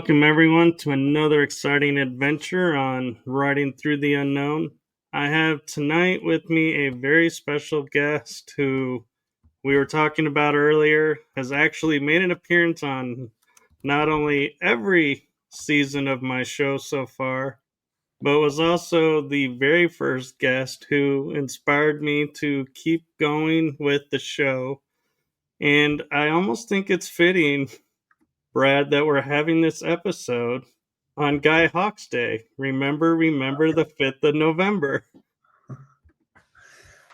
Welcome, everyone, to another exciting adventure on Riding Through the Unknown. I have tonight with me a very special guest who we were talking about earlier, has actually made an appearance on not only every season of my show so far, but was also the very first guest who inspired me to keep going with the show. And I almost think it's fitting, Brad, that we're having this episode on Guy Hawk's Day. Remember the 5th of November.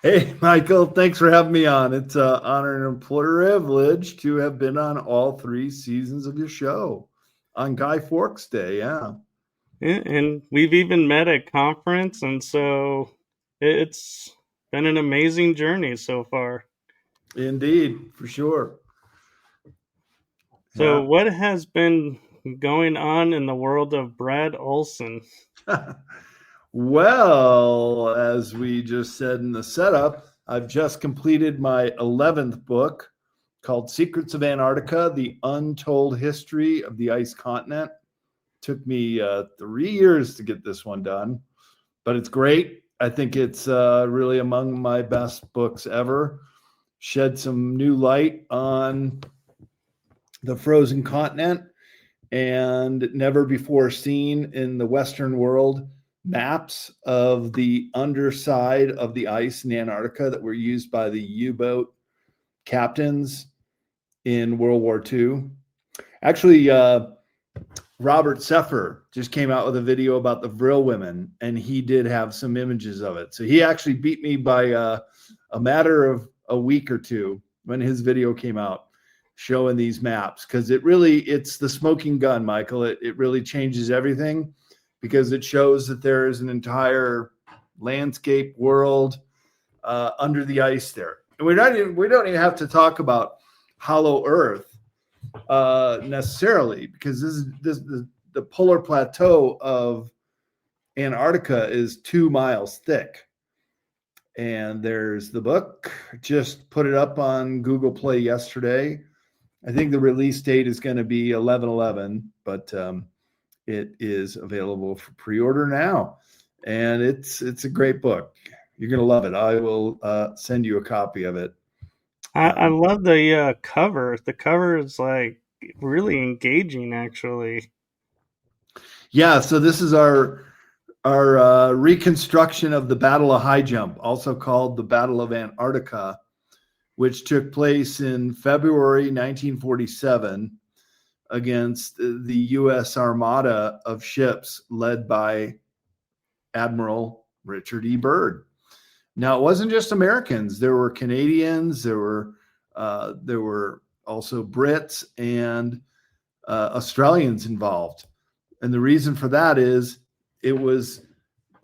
Hey, Michael, thanks for having me on. It's an honor and a privilege to have been on all 3 seasons of your show on Guy Fawkes Day. Yeah. And we've even met at conference, and so it's been an amazing journey so far. Indeed, for sure. So what has been going on in the world of Brad Olsen? Well, as we just said in the setup, I've just completed my 11th book called Secrets of Antarctica, The Untold History of the Ice Continent. Took me 3 years to get this one done, but it's great. I think it's really among my best books ever. Shed some new light on the frozen continent and never before seen in the Western world maps of the underside of the ice in Antarctica that were used by the U-boat captains in World War II. Actually, Robert Seffer just came out with a video about the Vril women, and he did have some images of it. So he actually beat me by a matter of a week or two when his video came out showing these maps, because it's the smoking gun, Michael. It really changes everything because it shows that there is an entire landscape world under the ice there. And we don't even have to talk about hollow earth necessarily, because the polar plateau of Antarctica is 2 miles thick. And there's the book. Just put it up on Google Play yesterday. I think the release date is going to be 11/11, but it is available for pre-order now, and it's a great book. You're going to love it. I will send you a copy of it. I love the cover. The cover is like really engaging, actually. Yeah, so this is our reconstruction of the Battle of High Jump, also called the Battle of Antarctica, which took place in February 1947 against the U.S. Armada of ships led by Admiral Richard E. Byrd. Now, it wasn't just Americans. There were Canadians, there were also Brits and Australians involved. And the reason for that is it was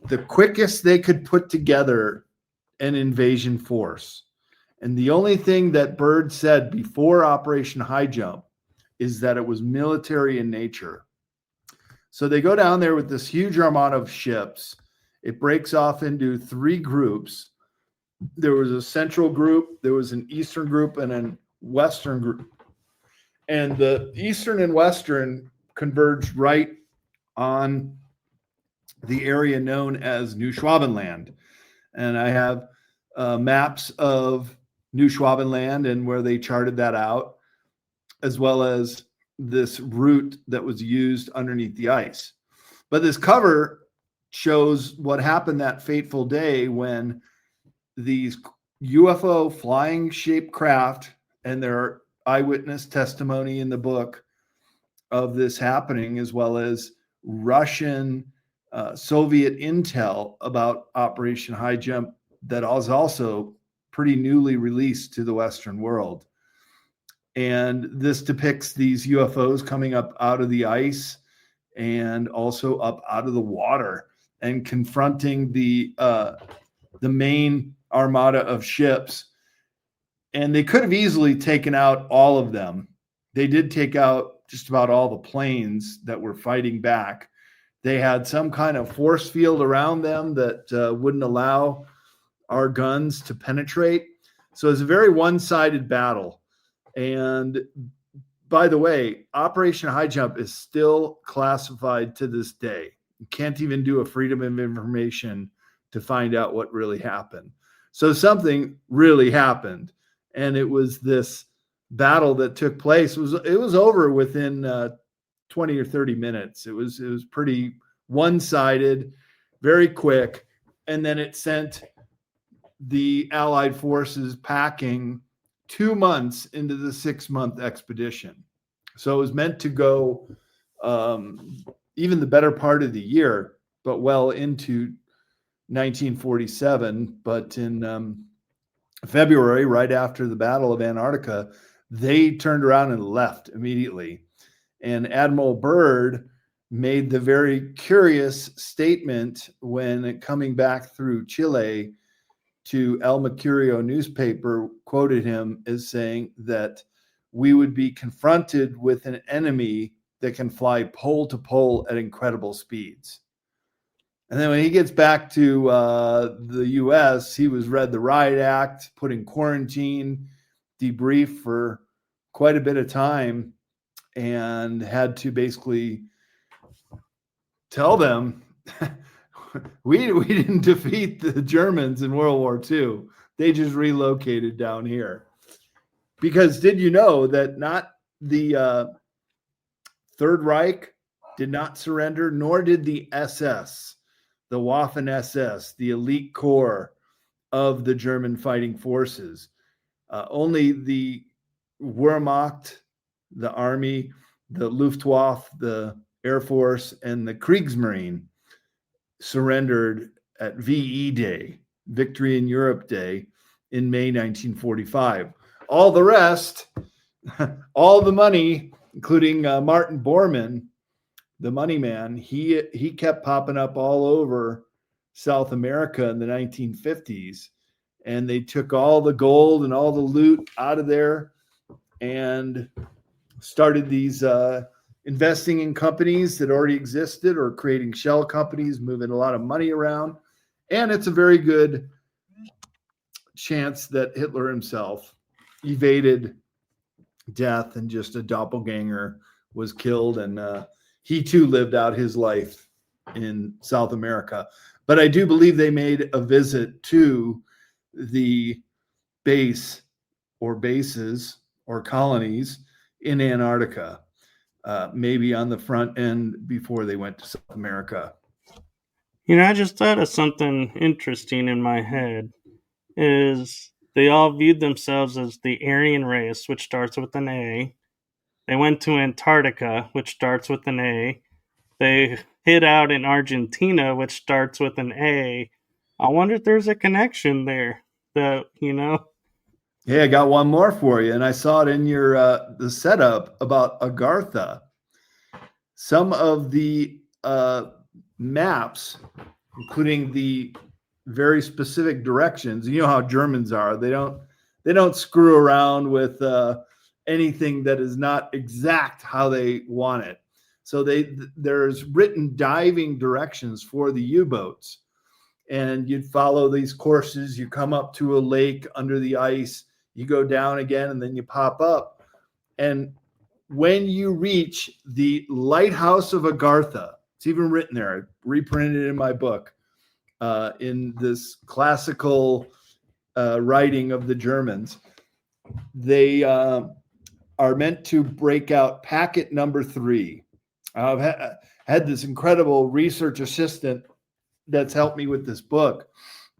the quickest they could put together an invasion force. And the only thing that Byrd said before Operation High Jump is that it was military in nature. So they go down there with this huge armada of ships. It breaks off into 3 groups. There was a central group, there was an eastern group, and a western group. And the eastern and western converged right on the area known as New Schwabenland. And I have maps of New Schwabenland and where they charted that out, as well as this route that was used underneath the ice. But this cover shows what happened that fateful day when these UFO flying shaped craft, and there are eyewitness testimony in the book of this happening, as well as Russian Soviet intel about Operation High Jump that was also pretty newly released to the Western world. And this depicts these UFOs coming up out of the ice and also up out of the water and confronting the main armada of ships. And they could have easily taken out all of them. They did take out just about all the planes that were fighting back. They had some kind of force field around them that wouldn't allow our guns to penetrate. So it's a very one-sided battle. And by the way, Operation High Jump is still classified to this day. You can't even do a Freedom of Information to find out what really happened. So something really happened, and it was this battle that took place. It was over within 20 or 30 minutes. It was pretty one-sided, very quick, and then it sent the Allied forces packing 2 months into the 6-month expedition. So it was meant to go even the better part of the year, but well into 1947. But in February, right after the Battle of Antarctica, they turned around and left immediately. And Admiral Byrd made the very curious statement when coming back through Chile to El Mercurio newspaper, quoted him as saying that we would be confronted with an enemy that can fly pole to pole at incredible speeds. And then when he gets back to the U.S., he was read the Riot Act, put in quarantine, debriefed for quite a bit of time, and had to basically tell them we didn't defeat the Germans in World War II. They just relocated down here. Because did you know that not the Third Reich did not surrender, nor did the SS, the Waffen SS, the elite corps of the German fighting forces. Only the Wehrmacht, the army, the Luftwaffe, the Air Force, and the Kriegsmarine surrendered at VE Day, Victory in Europe Day, in May 1945. All the rest, all the money, including Martin Bormann, the money man, he kept popping up all over South America in the 1950s, and they took all the gold and all the loot out of there and started these investing in companies that already existed or creating shell companies, moving a lot of money around. And it's a very good chance that Hitler himself evaded death and just a doppelganger was killed. And he too lived out his life in South America. But I do believe they made a visit to the base or bases or colonies in Antarctica, maybe on the front end before they went to South America. I just thought of something interesting in my head. Is they all viewed themselves as the Aryan race, which starts with an A. They went to Antarctica, which starts with an A. They hid out in Argentina, which starts with an A. I wonder if there's a connection there. Hey, I got one more for you, and I saw it in your the setup about Agartha. Some of the maps, including the very specific directions. You know how Germans are; they don't screw around with anything that is not exact how they want it. So there's written diving directions for the U-boats, and you'd follow these courses. You come up to a lake under the ice, you go down again, and then you pop up. And when you reach the lighthouse of Agartha, it's even written there. I reprinted it in my book, in this classical writing of the Germans. They are meant to break out packet number 3. I've had this incredible research assistant that's helped me with this book,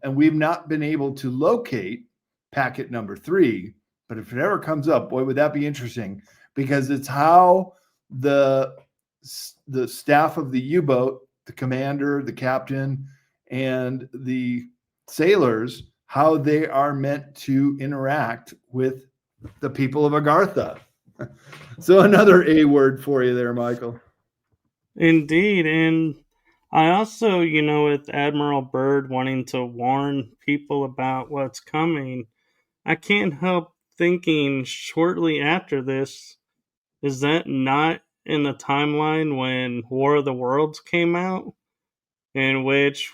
and we've not been able to locate packet number 3. But if it ever comes up, boy, would that be interesting, because it's how the staff of the U-boat, the commander, the captain, and the sailors, how they are meant to interact with the people of Agartha. So another A word for you there, Michael. Indeed. And I also, with Admiral Byrd wanting to warn people about what's coming, I can't help thinking shortly after this, is that not in the timeline when War of the Worlds came out, in which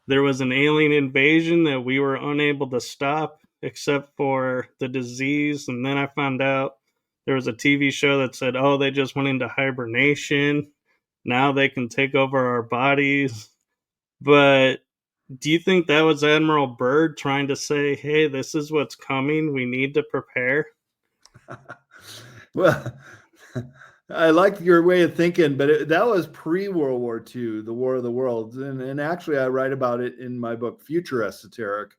there was an alien invasion that we were unable to stop except for the disease? And then I found out there was a TV show that said, oh, they just went into hibernation. Now they can take over our bodies. But do you think that was Admiral Byrd trying to say, hey, this is what's coming? We need to prepare? Well, I like your way of thinking, but that was pre-World War II, the War of the Worlds. And actually, I write about it in my book, Future Esoteric,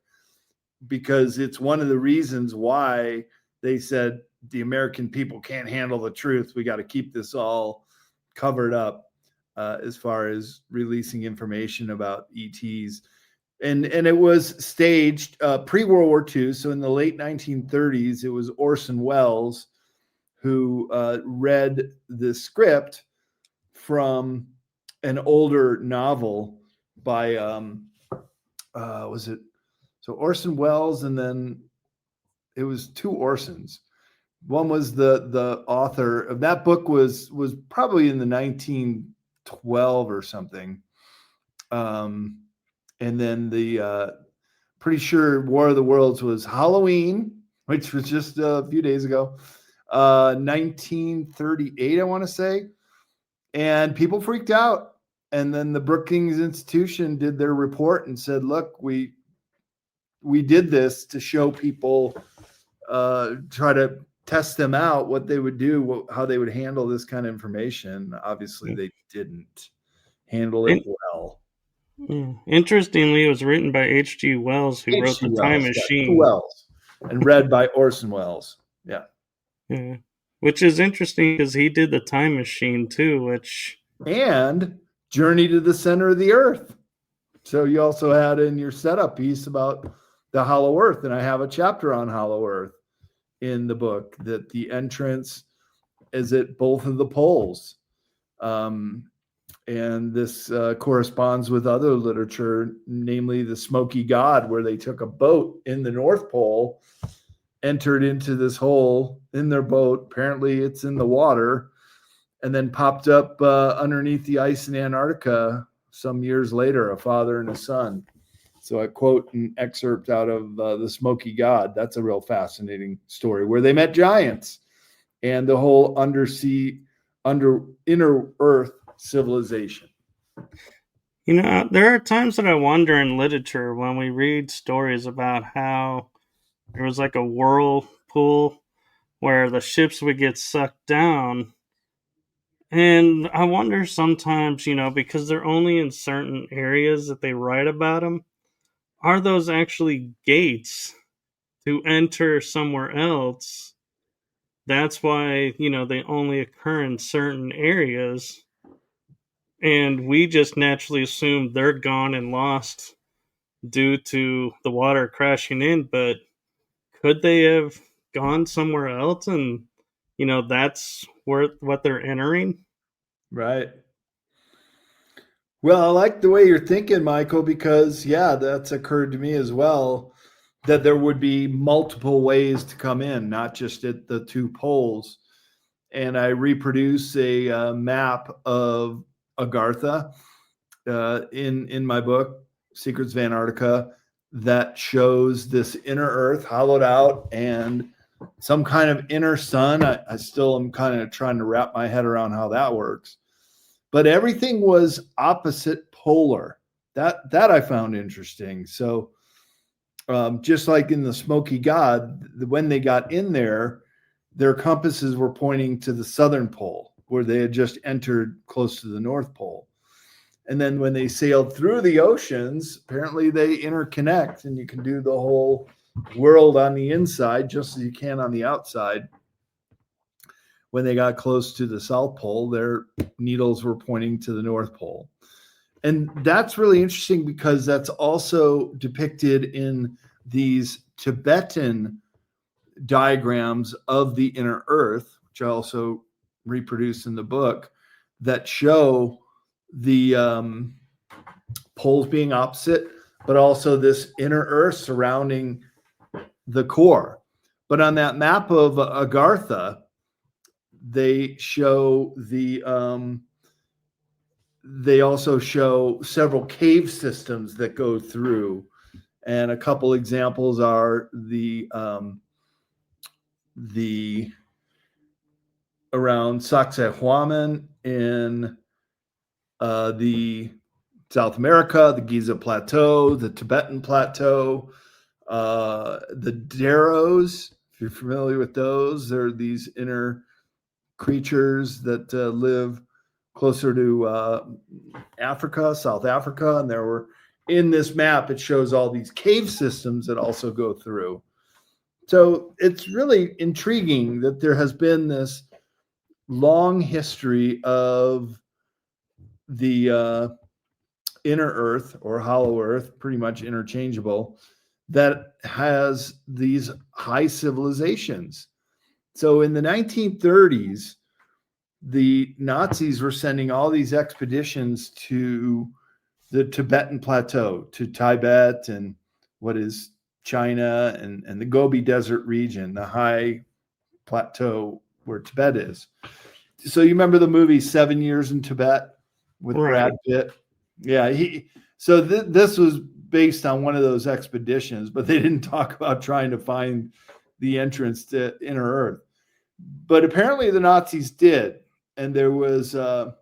because it's one of the reasons why they said the American people can't handle the truth. We got to keep this all covered up as far as releasing information about ETs. And it was staged pre-World War II. So in the late 1930s, it was Orson Welles who read the script from an older novel by was it so Orson Welles, and then it was two Orsons. One was the author of that book was probably in the 1912 or something, and then the pretty sure War of the Worlds was Halloween, which was just a few days ago, 1938, I want to say, and people freaked out. And then the Brookings Institution did their report and said, "Look, we did this to show people, try to test them out, what they would do, how they would handle this kind of information." Obviously, they didn't handle it well. Interestingly, it was written by H.G. Wells, who wrote The Time Machine. Wells, and read by Orson Welles. Yeah. Yeah. Which is interesting because he did The Time Machine too, and Journey to the Center of the Earth. So you also had in your setup piece about the Hollow Earth, and I have a chapter on Hollow Earth in the book, that the entrance is at both of the poles. And this corresponds with other literature, namely the Smoky God, where they took a boat in the North Pole, entered into this hole in their boat. Apparently it's in the water, and then popped up underneath the ice in Antarctica some years later, a father and a son. So I quote an excerpt out of the Smoky God. That's a real fascinating story, where they met giants and the whole inner earth civilization. You know, there are times that I wonder in literature when we read stories about how there was like a whirlpool where the ships would get sucked down. And I wonder sometimes, because they're only in certain areas that they write about them, are those actually gates to enter somewhere else? That's why, they only occur in certain areas. And we just naturally assume they're gone and lost due to the water crashing in. But could they have gone somewhere else and, that's what they're entering? Right. Well, I like the way you're thinking, Michael, because that's occurred to me as well, that there would be multiple ways to come in, not just at the two poles. And I reproduce a map of Agartha in my book, Secrets of Antarctica, that shows this inner Earth hollowed out and some kind of inner sun. I still am kind of trying to wrap my head around how that works. But everything was opposite polar. That I found interesting. So just like in the Smoky God, when they got in there, their compasses were pointing to the southern pole, where they had just entered close to the North Pole. And then when they sailed through the oceans, apparently they interconnect, and you can do the whole world on the inside just as you can on the outside. When they got close to the South Pole, their needles were pointing to the North Pole. And that's really interesting because that's also depicted in these Tibetan diagrams of the inner Earth, which I also reproduce in the book, that show the poles being opposite, but also this inner Earth surrounding the core. But on that map of Agartha, they show they also show several cave systems that go through, and a couple examples are the around Sacsayhuaman in the South America, the Giza Plateau, the Tibetan Plateau, the Daros. If you're familiar with those, they're these inner creatures that live closer to Africa, South Africa, and there were in this map it shows all these cave systems that also go through. So it's really intriguing that there has been this long history of the inner earth or hollow earth, pretty much interchangeable, that has these high civilizations. So in the 1930s, the Nazis were sending all these expeditions to the Tibetan Plateau, to Tibet and what is China and the Gobi Desert region, the high plateau where Tibet is. So you remember the movie 7 Years in Tibet with Brad Pitt? Yeah, so this was based on one of those expeditions, but they didn't talk about trying to find the entrance to inner Earth. But apparently the Nazis did, and there was a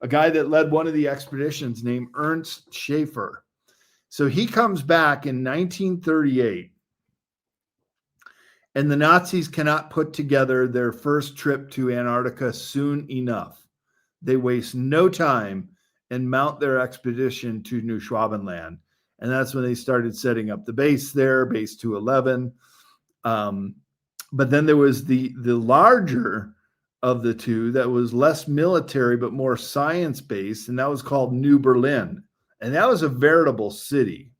guy that led one of the expeditions named Ernst Schaefer. So he comes back in 1938, and the Nazis cannot put together their first trip to Antarctica soon enough. They waste no time and mount their expedition to New Schwabenland. And that's when they started setting up the base there, base 211. But then there was the larger of the two that was less military but more science-based, and that was called New Berlin. And that was a veritable city.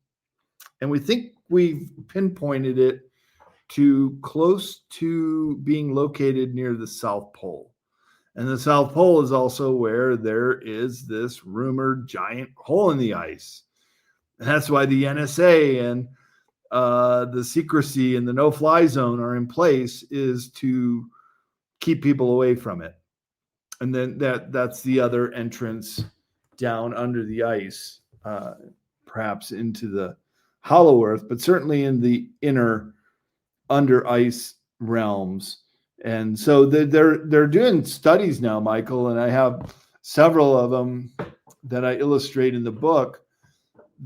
And we think we've pinpointed it to close to being located near the South Pole. And the South Pole is also where there is this rumored giant hole in the ice. And that's why the NSA and the secrecy and the no-fly zone are in place, is to keep people away from it. And then that's the other entrance down under the ice, perhaps into the hollow earth, but certainly in the inner under ice realms. And so they're doing studies now, Michael, and I have several of them that I illustrate in the book,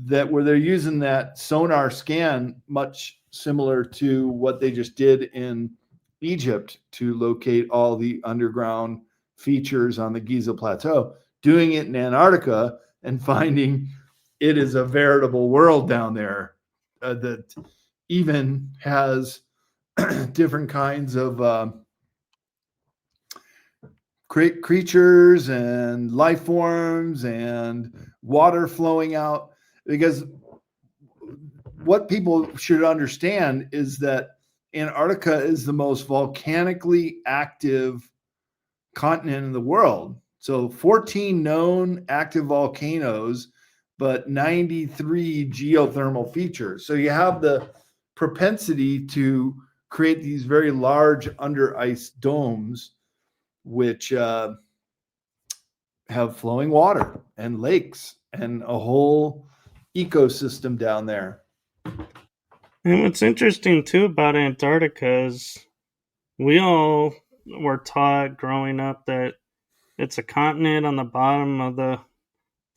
that where they're using that sonar scan, much similar to what they just did in Egypt to locate all the underground features on the Giza Plateau, doing it in Antarctica and finding it is a veritable world down there that even has different kinds of creatures and life forms and water flowing out. Because what people should understand is that Antarctica is the most volcanically active continent in the world. So 14 known active volcanoes, but 93 geothermal features. So you have the propensity to create these very large under ice domes, which have flowing water and lakes and a whole ecosystem down there. And what's interesting too about Antarctica is we all were taught growing up that it's a continent on the bottom of the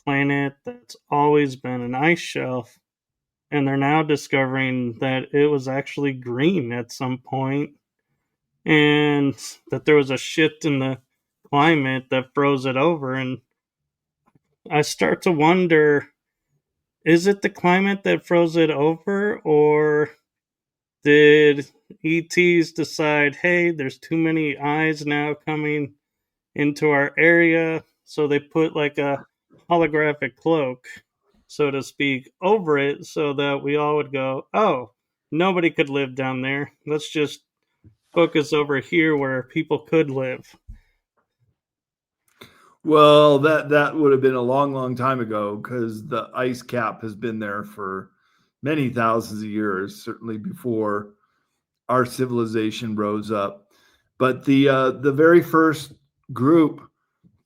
planet that's always been an ice shelf. And they're now discovering that it was actually green at some point, and that there was a shift in the climate that froze it over. And I start to wonder, is it the climate that froze it over, or did ETs decide, hey, there's too many eyes now coming into our area, so they put like a holographic cloak, so to speak, over it so that we all would go, oh, nobody could live down there. Let's just focus over here where people could live. Well, that would have been a long time ago, because the ice cap has been there for many thousands of years, certainly before our civilization rose up. But the very first group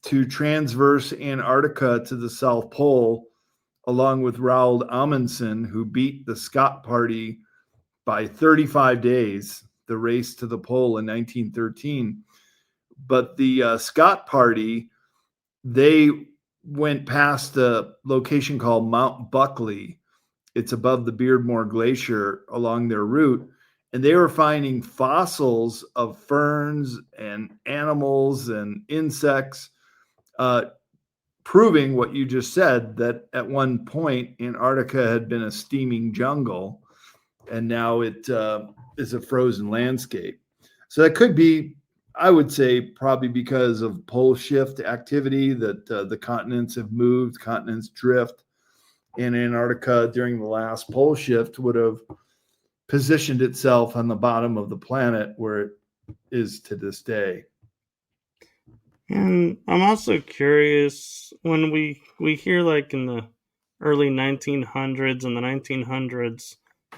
to transverse Antarctica to the South Pole, along with Roald Amundsen, who beat the Scott Party by 35 days, the race to the pole in 1913, But the Scott Party, they went past a location called Mount Buckley. It's above the Beardmore Glacier along their route. And they were finding fossils of ferns and animals and insects, uh, proving what you just said, that at one point Antarctica had been a steaming jungle and now it is a frozen landscape. So that could be, I would say, probably because of pole shift activity, that the continents have moved, continents drift, and Antarctica during the last pole shift would have positioned itself on the bottom of the planet where it is to this day. And I'm also curious when we hear like in the early 1900s and the 1900s,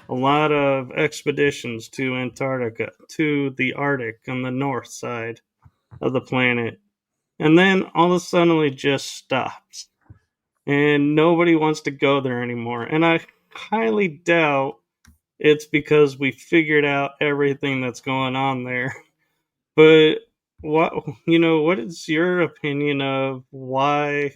a lot of expeditions to Antarctica, to the Arctic on the north side of the planet. And then all of a sudden it just stops. And nobody wants to go there anymore. And I highly doubt it's because we figured out everything that's going on there. But what is your opinion of why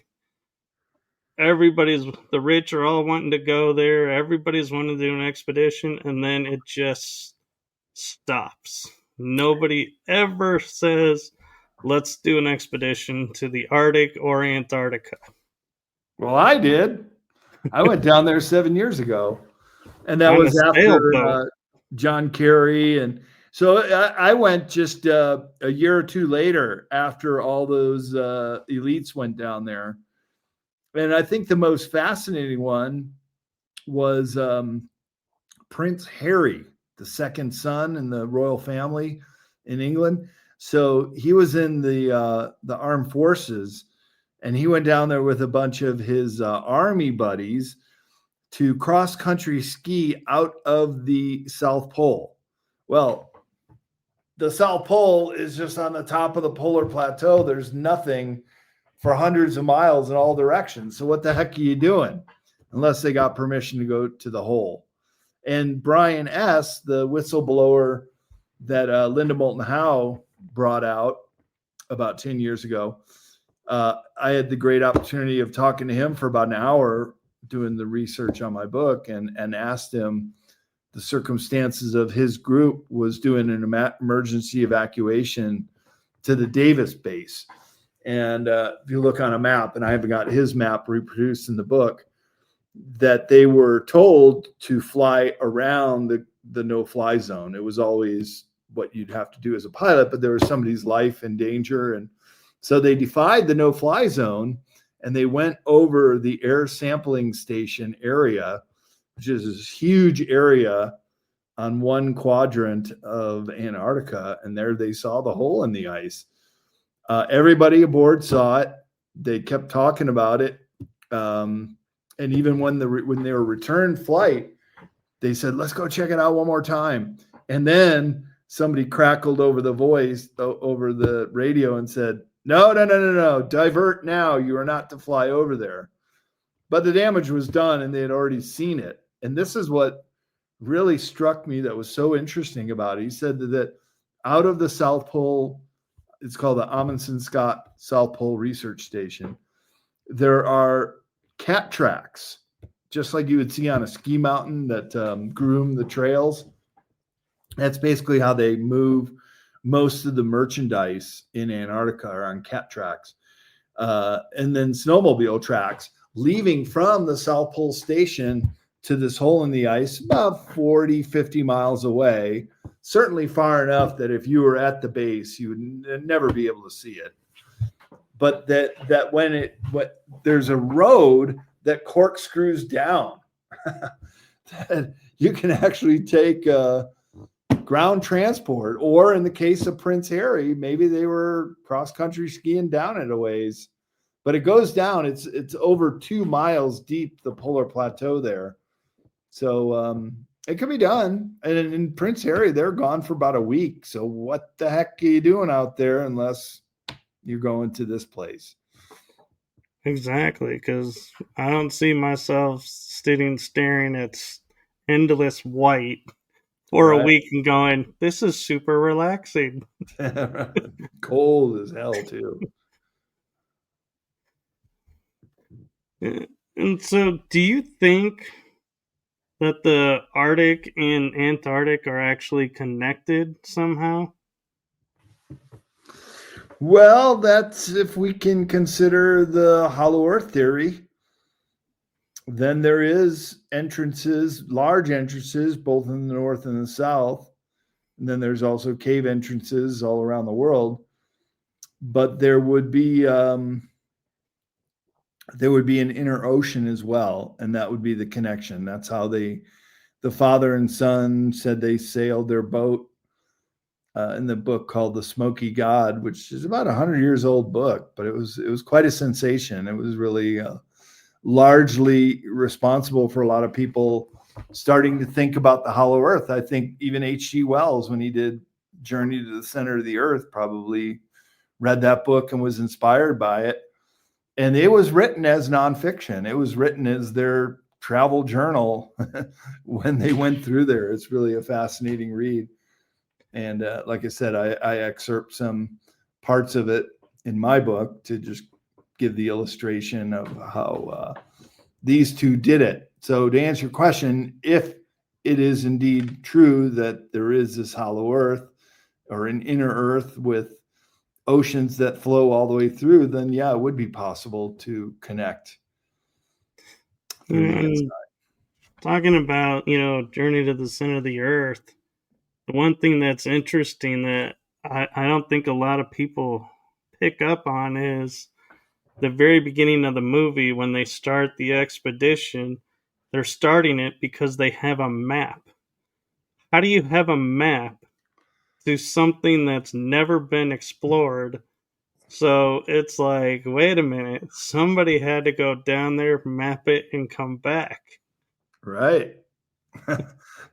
the rich are all wanting to go there, everybody's wanting to do an expedition, and then it just stops? Nobody ever says, let's do an expedition to the Arctic or Antarctica. Well, I did. I went down there 7 years ago, and that On a was after sailboat. John Kerry. And so I went just a year or two later after all those elites went down there. And I think the most fascinating one was Prince Harry, the second son in the royal family in England. So he was in the armed forces, and he went down there with a bunch of his army buddies to cross country ski out of the South Pole. Well, the South Pole is just on the top of the polar plateau. There's nothing for hundreds of miles in all directions. So what the heck are you doing? Unless they got permission to go to the hole. And Brian S., the whistleblower that Linda Moulton Howe brought out about 10 years ago, I had the great opportunity of talking to him for about an hour doing the research on my book, and asked him the circumstances of his group was doing an emergency evacuation to the Davis base. And if you look on a map, and I haven't got his map reproduced in the book, that they were told to fly around the no-fly zone. It was always what you'd have to do as a pilot, but there was somebody's life in danger. And so they defied the no-fly zone, and they went over the air sampling station area, which is this huge area on one quadrant of Antarctica. And there they saw the hole in the ice. Everybody aboard saw it. They kept talking about it. And even when they were return flight, they said, let's go check it out one more time. And then somebody crackled over the voice, over the radio, and said, no, divert now. You are not to fly over there. But the damage was done, and they had already seen it. And this is what really struck me that was so interesting about it. He said that out of the South Pole, it's called the Amundsen Scott South Pole Research Station, there are cat tracks, just like you would see on a ski mountain that groom the trails. That's basically how they move most of the merchandise in Antarctica, are on cat tracks. And then snowmobile tracks leaving from the South Pole Station to this hole in the ice about 40, 50 miles away, certainly far enough that if you were at the base, you would never be able to see it. But that when there's a road that corkscrews down, that you can actually take ground transport, or in the case of Prince Harry, maybe they were cross-country skiing down it a ways. But it goes down. It's over 2 miles deep, the polar plateau there. So it can be done. And in Prince Harry, they're gone for about a week. So what the heck are you doing out there unless you're going to this place? Exactly, because I don't see myself sitting staring at endless white for a Right. week and going, this is super relaxing. Cold as hell too. And so, do you think that the Arctic and Antarctic are actually connected somehow? Well, that's if we can consider the hollow earth theory, then there is entrances, large entrances, both in the north and the south. And then there's also cave entrances all around the world. But there would be an inner ocean as well, and that would be the connection. That's how the father and son said they sailed their boat in the book called The Smoky God, which is about 100 years old book, but it was quite a sensation. It was really largely responsible for a lot of people starting to think about the hollow earth. I think even H.G. Wells, when he did Journey to the Center of the Earth, probably read that book and was inspired by it. And it was written as nonfiction. It was written as their travel journal when they went through there. It's really a fascinating read. And like I said, I excerpt some parts of it in my book to just give the illustration of how these two did it. So to answer your question, if it is indeed true that there is this hollow earth or an inner earth with oceans that flow all the way through, then yeah, it would be possible to connect through the And inside. talking about, Journey to the Center of the Earth, the one thing that's interesting that I don't think a lot of people pick up on is the very beginning of the movie when they start the expedition. They're starting it because they have a map. How do you have a map to something that's never been explored? So it's like, wait a minute, somebody had to go down there, map it, and come back. Right.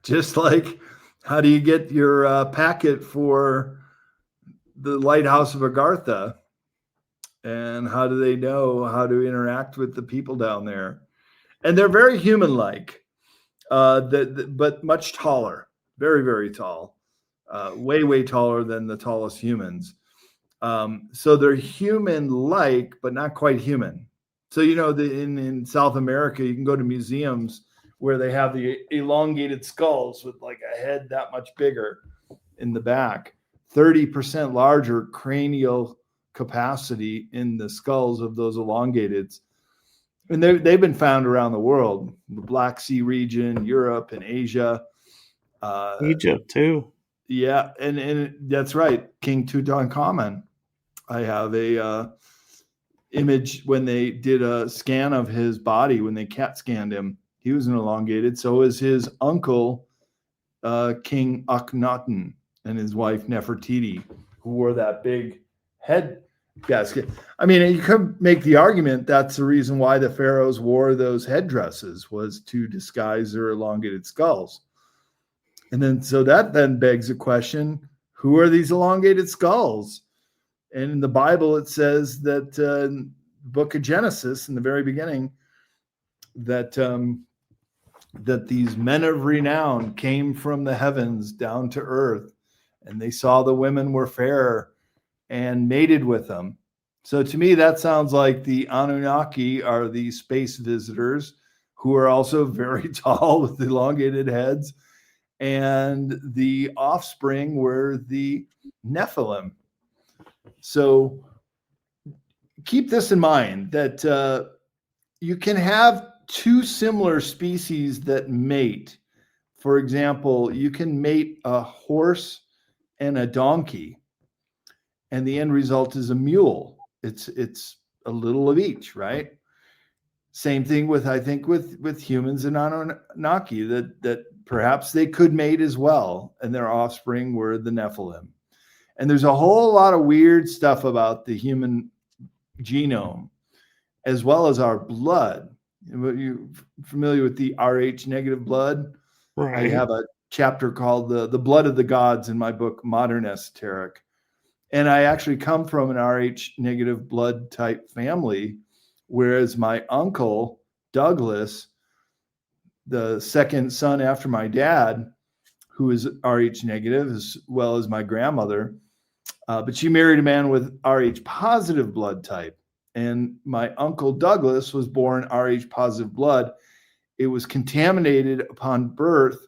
Just like how do you get your packet for the lighthouse of Agartha, and how do they know how to interact with the people down there? And they're very human-like, but much taller, very, very tall, way, way taller than the tallest humans. So they're human-like, but not quite human. So in South America, you can go to museums where they have the elongated skulls with like a head that much bigger in the back, 30% larger cranial capacity in the skulls of those elongateds. And they've been found around the world, the Black Sea region, Europe, and Asia. Egypt, too. Yeah, and that's right, King Tutankhamun. I have a image when they did a scan of his body, when they CAT scanned him. He was an elongated. So was his uncle, King Akhenaten, and his wife Nefertiti, who wore that big head gasket. I mean, you could make the argument that's the reason why the pharaohs wore those headdresses, was to disguise their elongated skulls. And then so that then begs the question, who are these elongated skulls? And in the Bible, it says that book of Genesis, in the very beginning, that that these men of renown came from the heavens down to earth, and they saw the women were fair and mated with them. So to me, that sounds like the Anunnaki are the space visitors who are also very tall with elongated heads, and the offspring were the Nephilim. So keep this in mind, that you can have two similar species that mate. For example, you can mate a horse and a donkey, and the end result is a mule. It's a little of each, right? Same thing with, I think, with humans and Anunnaki, that perhaps they could mate as well, and their offspring were the Nephilim. And there's a whole lot of weird stuff about the human genome, as well as our blood. Are you familiar with the Rh negative blood? I Right. have a chapter called the Blood of the Gods in my book, Modern Esoteric. And I actually come from an Rh negative blood type family, whereas my uncle, Douglas, the second son after my dad, who is Rh negative, as well as my grandmother. But she married a man with Rh positive blood type. And my uncle Douglas was born Rh positive blood. It was contaminated upon birth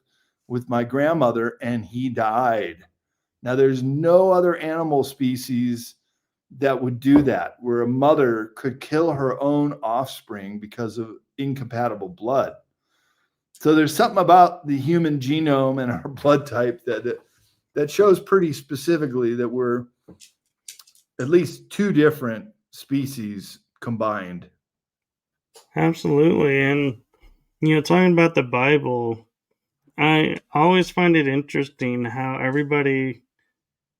with my grandmother, and he died. Now, there's no other animal species that would do that, where a mother could kill her own offspring because of incompatible blood. So there's something about the human genome and our blood type that shows pretty specifically that we're at least two different species combined. Absolutely. And, talking about the Bible, I always find it interesting how everybody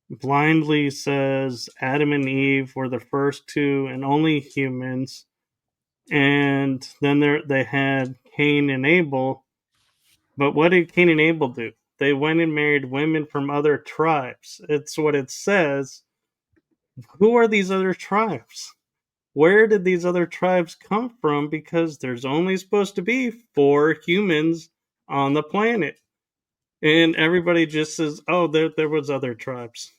blindly says Adam and Eve were the first two and only humans. And then they had Cain and Abel. But what did Cain and Abel do? They went and married women from other tribes. It's what it says. Who are these other tribes? Where did these other tribes come from? Because there's only supposed to be 4 humans on the planet. And everybody just says, oh, there was other tribes.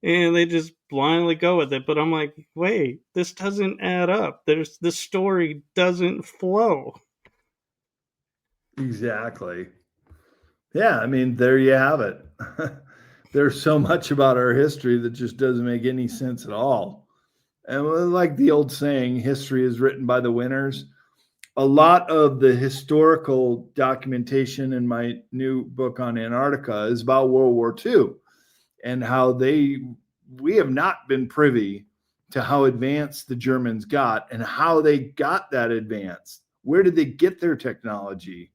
And they just blindly go with it. But I'm like, wait, this doesn't add up. This story doesn't flow. Exactly. Yeah, I mean, there you have it. There's so much about our history that just doesn't make any sense at all. And like the old saying, history is written by the winners. A lot of the historical documentation in my new book on Antarctica is about World War II and how we have not been privy to how advanced the Germans got and how they got that advanced. Where did they get their technology?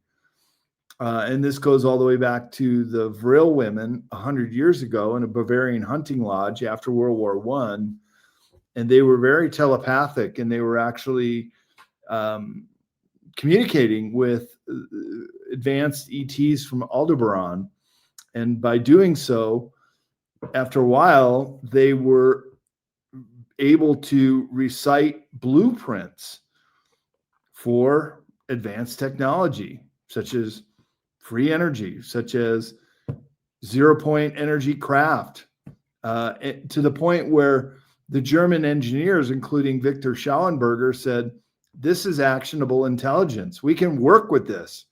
And this goes all the way back to the Vril women 100 years ago in a Bavarian hunting lodge after World War I. And they were very telepathic, and they were actually communicating with advanced ETs from Aldebaran. And by doing so, after a while, they were able to recite blueprints for advanced technology, such as free energy, such as zero-point energy craft, to the point where the German engineers, including Victor Schauenberger, said, this is actionable intelligence. We can work with this.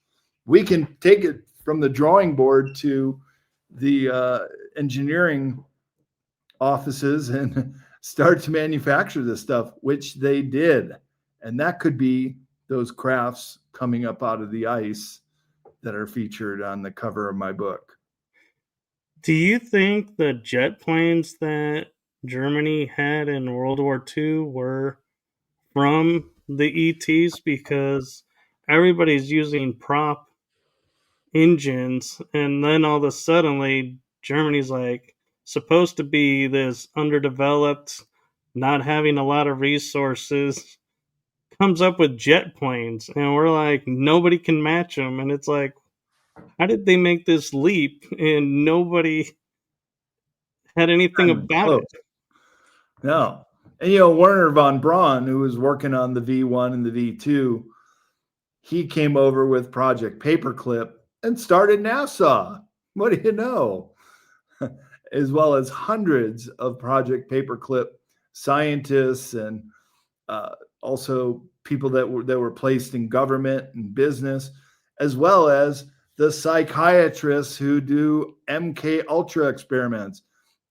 We can take it from the drawing board to the engineering offices and start to manufacture this stuff, which they did. And that could be those crafts coming up out of the ice that are featured on the cover of my book. Do you think the jet planes that Germany had in World War II were from the ETs? Because everybody's using prop engines, and then all of a sudden, Germany's like supposed to be this underdeveloped, not having a lot of resources, comes up with jet planes, and we're like, nobody can match them. And it's like, how did they make this leap and nobody had anything about it? No. And, Werner von Braun, who was working on the V1 and the V2, he came over with Project Paperclip and started NASA. What do you know? As well as hundreds of Project Paperclip scientists and also people that were placed in government and business, as well as the psychiatrists who do MK Ultra experiments.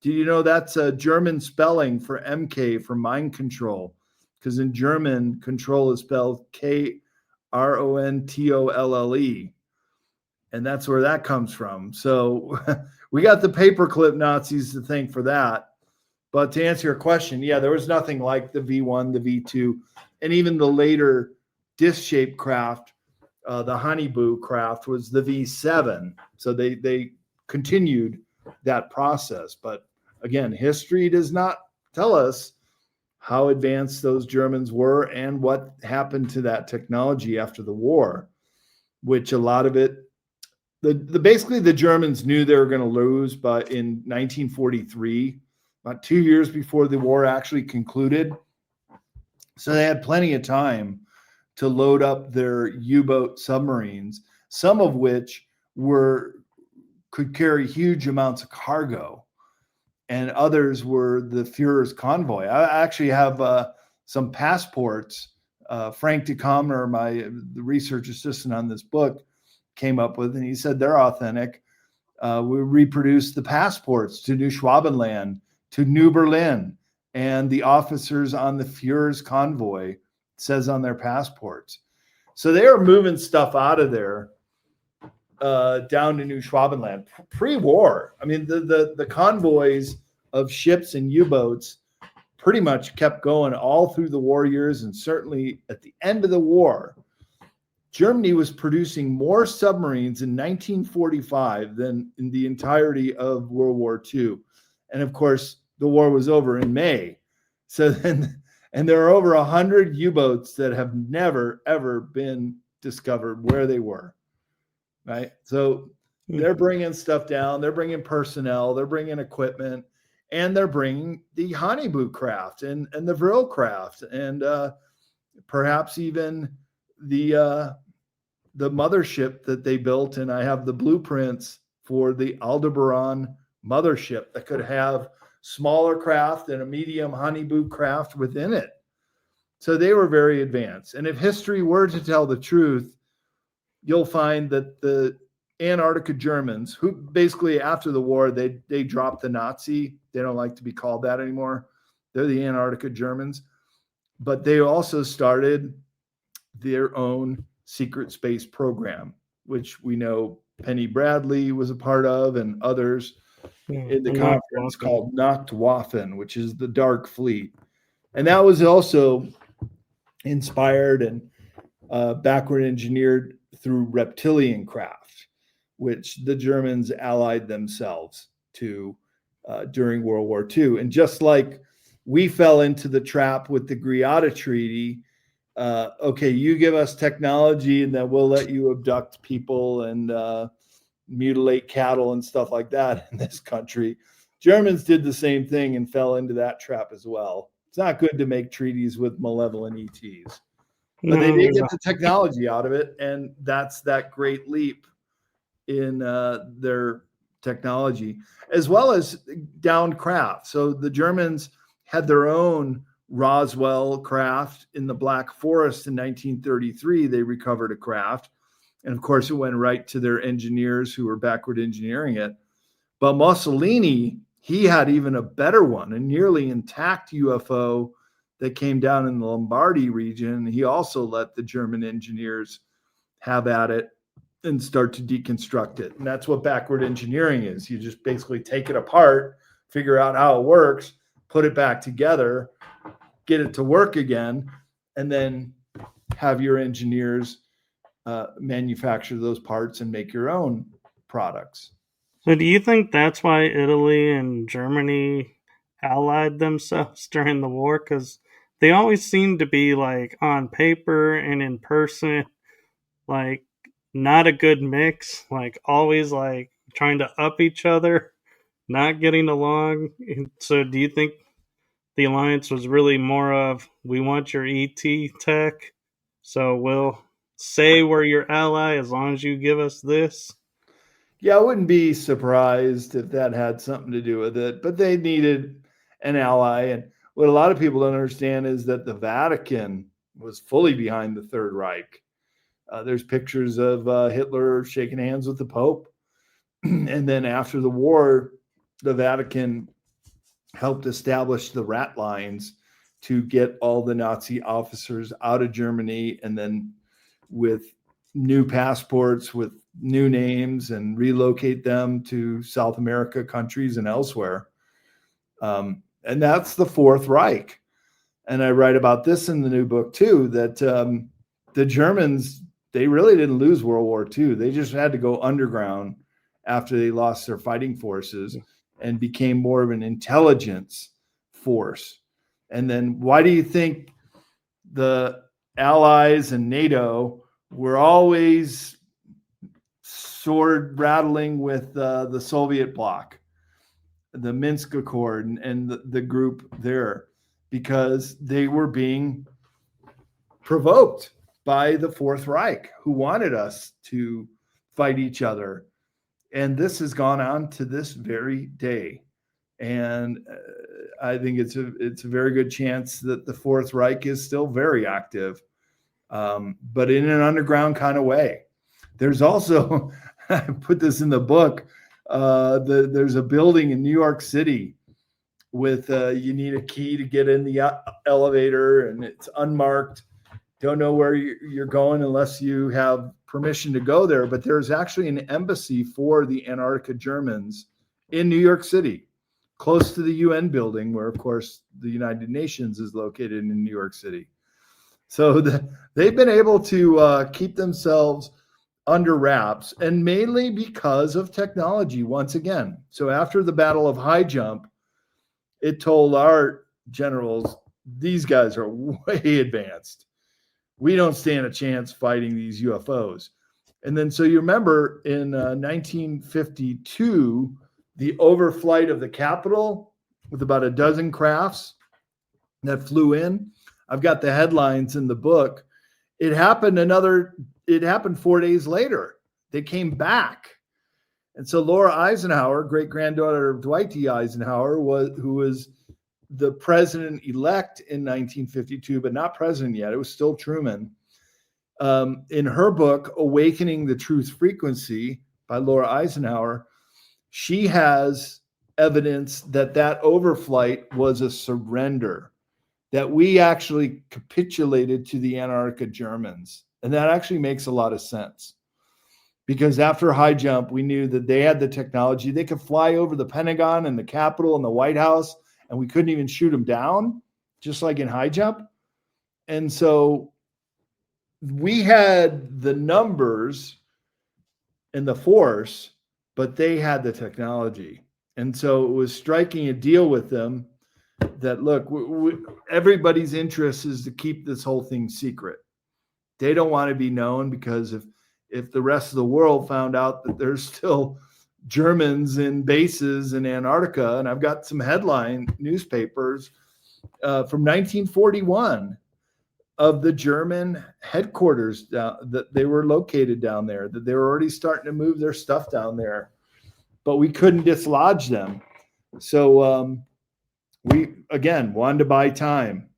Do you know that's a German spelling for MK, for mind control? Because in German, control is spelled Krontolle. And that's where that comes from. So we got the paperclip Nazis to thank for that. But to answer your question, yeah, there was nothing like the V1, the V2, and even the later disc-shaped craft, the Honeyboo craft was the V7. So they continued that process. But again, history does not tell us how advanced those Germans were and what happened to that technology after the war, which a lot of it, basically the Germans knew they were going to lose, but in 1943, about 2 years before the war actually concluded. So they had plenty of time to load up their U-boat submarines, some of which were could carry huge amounts of cargo, and others were the Fuhrer's convoy. I actually have some passports. Frank DeComner, the research assistant on this book, came up with, and he said they're authentic. We reproduced the passports to New Schwabenland, to New Berlin, and the officers on the Fuhrer's convoy says on their passports. So they were moving stuff out of there down to New Schwabenland pre-war. I mean, the convoys of ships and U-boats pretty much kept going all through the war years, and certainly at the end of the war. Germany was producing more submarines in 1945 than in the entirety of World War II. And of course, the war was over in May. So then, and there are over 100 U-boats that have never, ever been discovered where they were, right? So they're bringing stuff down, they're bringing personnel, they're bringing equipment, and they're bringing the Honeyboot craft and the Vril craft, and perhaps even the mothership that they built. And I have the blueprints for the Aldebaran mothership that could have smaller craft and a medium Honeyboot craft within it. So they were very advanced. And if history were to tell the truth, you'll find that the Antarctica Germans, who basically after the war, they dropped the Nazi. They don't like to be called that anymore. They're the Antarctica Germans. But they also started their own secret space program, which we know Penny Bradley was a part of, and others in the conference called Nachtwaffen, which is the Dark Fleet. And that was also inspired and backward engineered through reptilian craft, which the Germans allied themselves to during World War II. And just like we fell into the trap with the Greada Treaty, okay, you give us technology and then we'll let you abduct people and mutilate cattle and stuff like that in this country. Germans did the same thing and fell into that trap as well. It's not good to make treaties with malevolent ETs. But they did get the technology out of it, and that's that great leap in their technology, as well as downed craft. So the Germans had their own Roswell craft in the Black Forest in 1933. They recovered a craft, and of course it went right to their engineers who were backward engineering it. But Mussolini, he had even a better one, a nearly intact UFO that came down in the Lombardy region. He also let the German engineers have at it and start to deconstruct it. And that's what backward engineering is. You just basically take it apart, figure out how it works, put it back together, get it to work again, and then have your engineers manufacture those parts and make your own products. So do you think that's why Italy and Germany allied themselves during the war? Because they always seem to be, like, on paper and in person, like, not a good mix, like, always, like, trying to up each other, not getting along. So do you think the alliance was really more of, we want your ET tech, so we'll say we're your ally as long as you give us this? Yeah, I wouldn't be surprised if that had something to do with it, but they needed an ally. And what a lot of people don't understand is that the Vatican was fully behind the Third Reich. There's pictures of Hitler shaking hands with the Pope. And then after the war, the Vatican helped establish the rat lines to get all the Nazi officers out of Germany, and then with new passports with new names and relocate them to South America countries and elsewhere. And that's the Fourth Reich. And I write about this in the new book too, that the Germans, they really didn't lose World War II. They just had to go underground after they lost their fighting forces and became more of an intelligence force. And then why do you think the Allies and NATO were always sword rattling with the Soviet bloc, the Minsk Accord, and the group there? Because they were being provoked by the Fourth Reich, who wanted us to fight each other And this has gone on to this very day. And I think it's a very good chance that the Fourth Reich is still very active, but in an underground kind of way. There's also, I put this in the book, there's a building in New York City with you need a key to get in the elevator, and it's unmarked. Don't know where you're going unless you have permission to go there. But there's actually an embassy for the Antarctica Germans in New York City, close to the UN building, where, of course, the United Nations is located in New York City. So they've been able to keep themselves under wraps, and mainly because of technology once again. So after the Battle of High Jump, it told our generals, these guys are way advanced. We don't stand a chance fighting these UFOs. And then, so you remember in 1952, the overflight of the Capitol with about a dozen crafts that flew in. I've got the headlines in the book. It happened 4 days later. They came back. And so Laura Eisenhower, great granddaughter of Dwight D. Eisenhower, who was the president-elect in 1952, but not president yet. It was still Truman. In her book, Awakening the Truth Frequency by Laura Eisenhower, she has evidence that overflight was a surrender, that we actually capitulated to the Antarctica Germans. And that actually makes a lot of sense. Because after High Jump, we knew that they had the technology. They could fly over the Pentagon and the Capitol and the White House, and we couldn't even shoot them down, just like in High Jump. And so we had the numbers and the force, but they had the technology. And so it was striking a deal with them that, look, everybody's interest is to keep this whole thing secret. They don't want to be known, because if the rest of the world found out that there's still Germans in bases in Antarctica, and I've got some headline newspapers from 1941 of the German headquarters that they were located down there, that they were already starting to move their stuff down there, but we couldn't dislodge them. So we, again, wanted to buy time.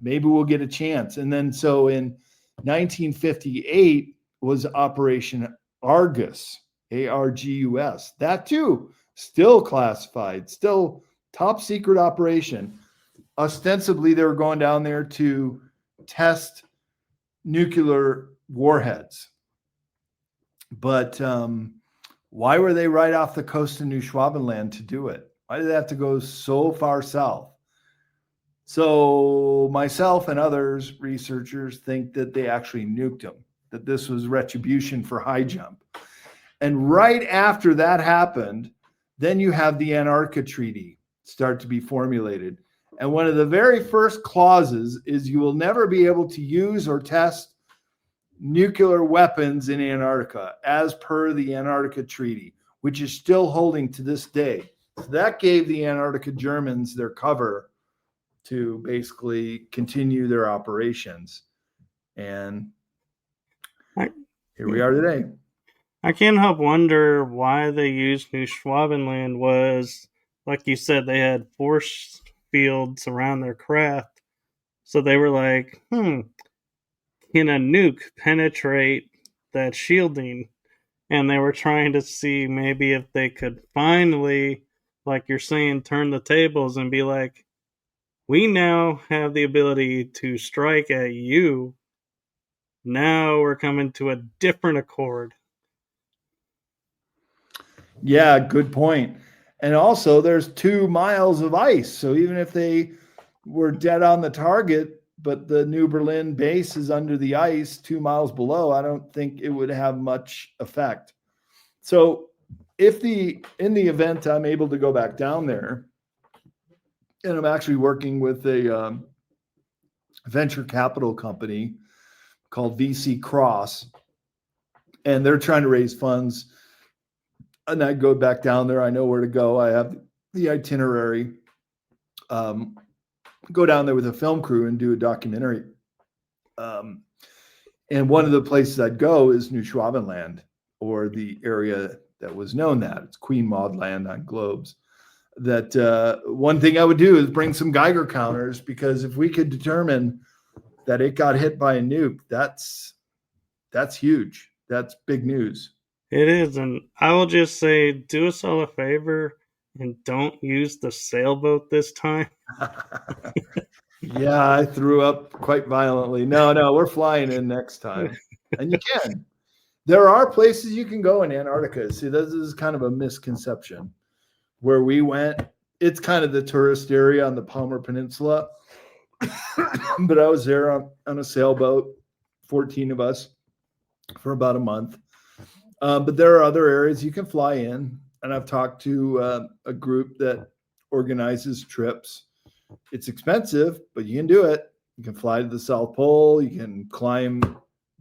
Maybe we'll get a chance. And then so in 1958 was Operation Argus, Argus. That too, still classified, still top secret operation. Ostensibly, they were going down there to test nuclear warheads. But why were they right off the coast of New Schwabenland to do it? Why did they have to go so far south? So myself and others, researchers, think that they actually nuked them, that this was retribution for High Jump. And right after that happened, then you have the Antarctica Treaty start to be formulated. And one of the very first clauses is you will never be able to use or test nuclear weapons in Antarctica, as per the Antarctica Treaty, which is still holding to this day. So that gave the Antarctica Germans their cover to basically continue their operations. And here we are today. I can't help wonder why they used New Schwabenland. Was, like you said, they had force fields around their craft. So they were like, can a nuke penetrate that shielding? And they were trying to see maybe if they could finally, like you're saying, turn the tables and be like, we now have the ability to strike at you. Now we're coming to a different accord. Yeah, good point. And also, there's 2 miles of ice. So even if they were dead on the target, but the New Berlin base is under the ice 2 miles below, I don't think it would have much effect. So in the event I'm able to go back down there, and I'm actually working with a venture capital company called VC Cross, and they're trying to raise funds. And I go back down there. I know where to go. I have the itinerary. Go down there with a film crew and do a documentary. And one of the places I'd go is New Schwabenland, or the area that was known that. It's Queen Maud Land on globes. That one thing I would do is bring some Geiger counters, because if we could determine that it got hit by a nuke, that's huge. That's big news. It is, and I will just say, do us all a favor and don't use the sailboat this time. Yeah, I threw up quite violently. No, we're flying in next time. And you can. There are places you can go in Antarctica. See, this is kind of a misconception. Where we went, it's kind of the tourist area on the Palmer Peninsula. But I was there on a sailboat, 14 of us, for about a month. But there are other areas you can fly in. And I've talked to a group that organizes trips. It's expensive, but you can do it. You can fly to the South Pole. You can climb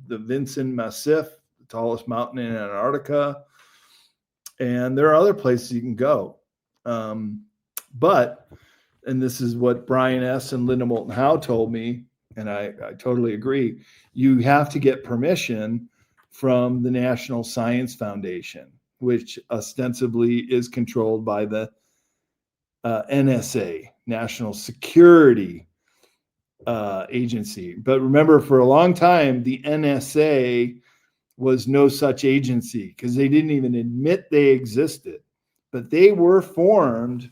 the Vinson Massif, the tallest mountain in Antarctica. And there are other places you can go. But, and this is what Brian S. and Linda Moulton Howe told me, and I totally agree, you have to get permission from the National Science Foundation, which ostensibly is controlled by the NSA, National Security Agency. But remember, for a long time, the NSA was no such agency, because they didn't even admit they existed. But they were formed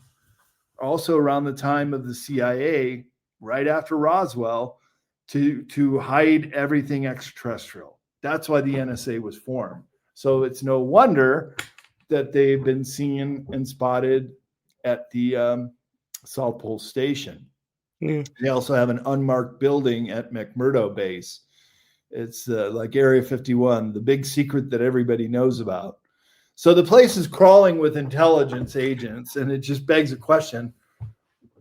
also around the time of the CIA, right after Roswell, to hide everything extraterrestrial. That's why the NSA was formed. So it's no wonder that they've been seen and spotted at the South Pole Station. Yeah. They also have an unmarked building at McMurdo Base. It's like Area 51, the big secret that everybody knows about. So the place is crawling with intelligence agents, and it just begs a question: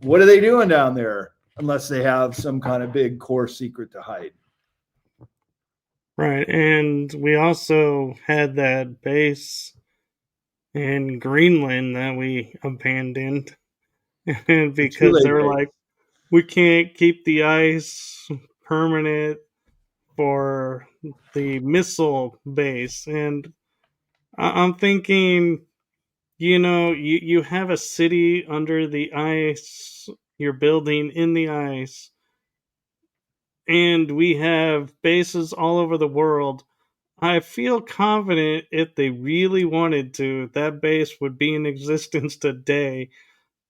what are they doing down there, unless they have some kind of big core secret to hide? Right, and we also had that base in Greenland that we abandoned because they were like, we can't keep the ice permanent for the missile base. And I'm thinking, you have a city under the ice, you're building in the ice, and we have bases all over the world. I feel confident if they really wanted to, that base would be in existence today.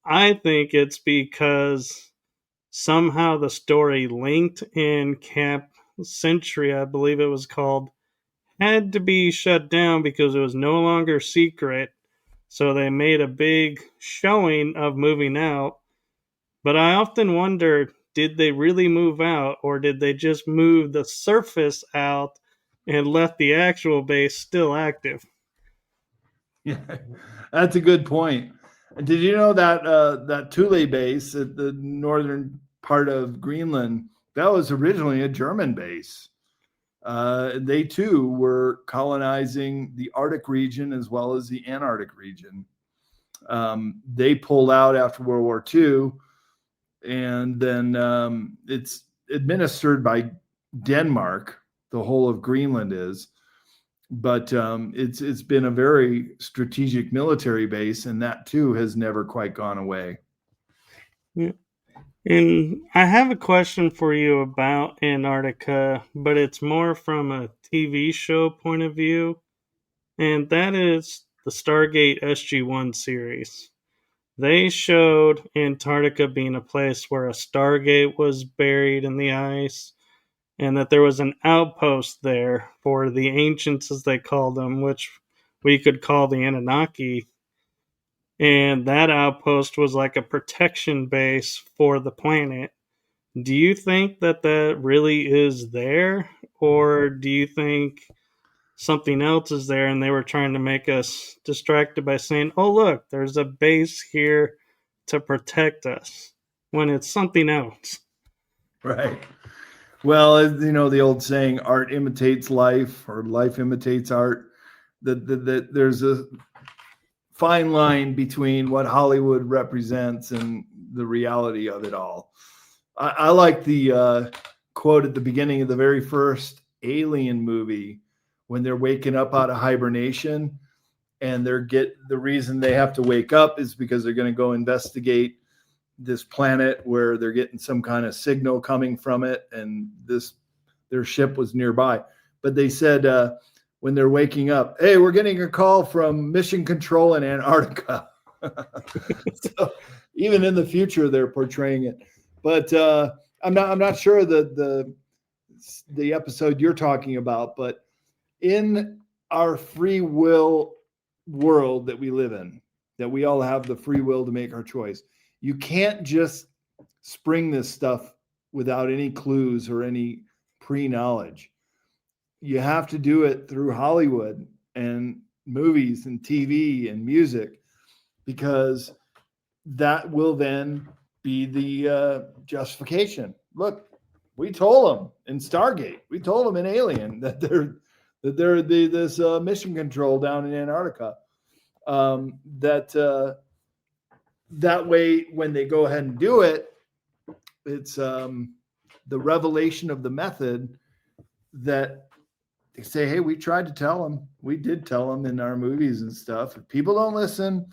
I think it's because somehow the story linked in Camp Century, I believe it was called, had to be shut down because it was no longer secret. So they made a big showing of moving out. But I often wonder, did they really move out, or did they just move the surface out and left the actual base still active? Yeah, that's a good point. Did you know that that Thule base at the northern part of Greenland, that was originally a German base? They too were colonizing the Arctic region as well as the Antarctic region. They pulled out after World War II, and then it's administered by Denmark. The whole of Greenland is, but it's been a very strategic military base, and that too has never quite gone away. Yeah. And I have a question for you about Antarctica, but it's more from a TV show point of view, and that is the Stargate SG-1 series. They showed Antarctica being a place where a Stargate was buried in the ice, and that there was an outpost there for the ancients, as they called them, which we could call the Anunnaki. And that outpost was like a protection base for the planet. Do you think that that really is there? Or do you think something else is there and they were trying to make us distracted by saying, oh, look, there's a base here to protect us, when it's something else? Right. Well, the old saying, art imitates life, or life imitates art. That there's a fine line between what Hollywood represents and the reality of it all. I like the quote at the beginning of the very first Alien movie, when they're waking up out of hibernation, and the reason they have to wake up is because they're going to go investigate this planet where they're getting some kind of signal coming from it, and their ship was nearby. But they said when they're waking up, hey, we're getting a call from Mission Control in Antarctica. So even in the future, they're portraying it. But I'm not sure the episode you're talking about, but in our free will world that we live in, that we all have the free will to make our choice, you can't just spring this stuff without any clues or any pre-knowledge. You have to do it through Hollywood and movies and TV and music, because that will then be the justification. Look, we told them in Stargate, we told them in Alien that they're this mission control down in Antarctica. That way, when they go ahead and do it, it's the revelation of the method that they say, hey, we tried to tell them. We did tell them in our movies and stuff. If people don't listen,